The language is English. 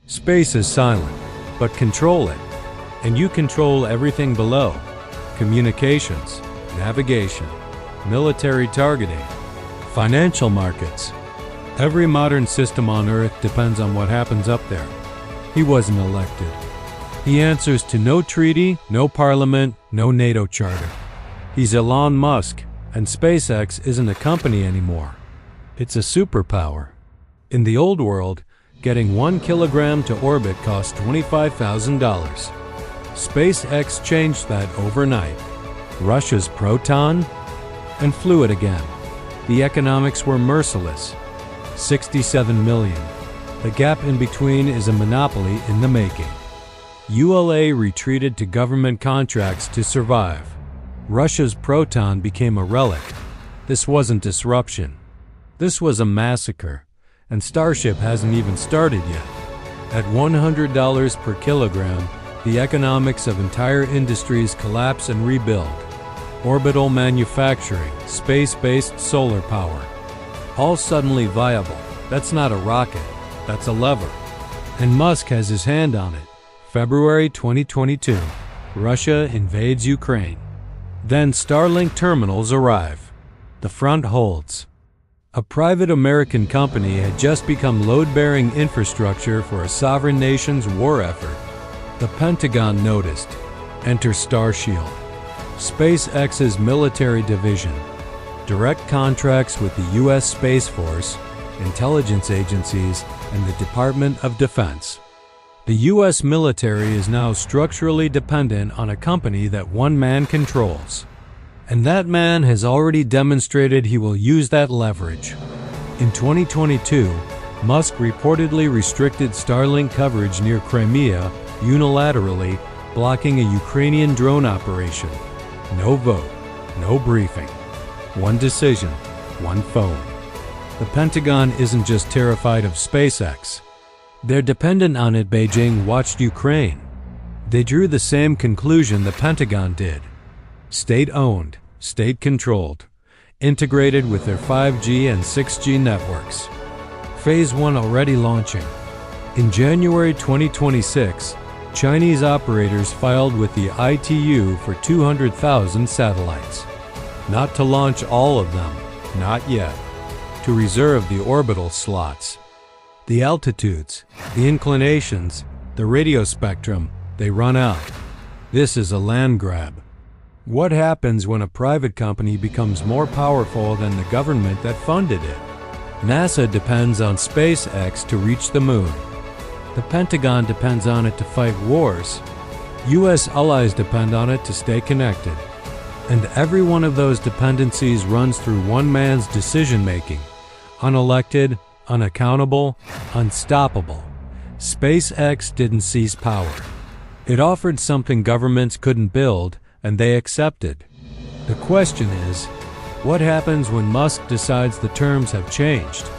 Space is silent, but control it. And you control everything below: communications, navigation, military targeting, financial markets. Every modern system on Earth depends on what happens up there. He wasn't elected. He answers to no treaty, no parliament, no NATO charter. He's Elon Musk, and SpaceX isn't a company anymore. It's a superpower. In the old world, getting 1 kilogram to orbit cost $25,000. SpaceX changed that overnight. Russia's Proton and flew it again. The economics were merciless. 67 million. The gap in between is a monopoly in the making. ULA retreated to government contracts to survive. Russia's Proton became a relic. This wasn't disruption. This was a massacre. And Starship hasn't even started yet. At $100 per kilogram, the economics of entire industries collapse and rebuild. Orbital manufacturing, space-based solar power. All suddenly viable. That's not a rocket, that's a lever. And Musk has his hand on it. February 2022, Russia invades Ukraine. Then Starlink terminals arrive. The front holds. A private American company had just become load-bearing infrastructure for a sovereign nation's war effort. The Pentagon noticed. Enter Starshield, SpaceX's military division. Direct contracts with the U.S. Space Force, intelligence agencies, and the Department of Defense. The U.S. military is now structurally dependent on a company that one man controls. And that man has already demonstrated he will use that leverage. In 2022, Musk reportedly restricted Starlink coverage near Crimea unilaterally, blocking a Ukrainian drone operation. No vote, no briefing. One decision, one phone. The Pentagon isn't just terrified of SpaceX. They're dependent on it. Beijing watched Ukraine. They drew the same conclusion the Pentagon did. State-owned, state-controlled, integrated with their 5G and 6G networks. Phase 1 already launching. In January 2026, Chinese operators filed with the ITU for 200,000 satellites. Not to launch all of them, not yet. To reserve the orbital slots. The altitudes, the inclinations, the radio spectrum, they run out. This is a land grab. What happens when a private company becomes more powerful than the government that funded it? NASA depends on SpaceX to reach the moon. The Pentagon depends on it to fight wars. U.S. allies depend on it to stay connected. And every one of those dependencies runs through one man's decision-making. Unelected, unaccountable, unstoppable. SpaceX didn't seize power. It offered something governments couldn't build, and they accepted. The question is, what happens when Musk decides the terms have changed?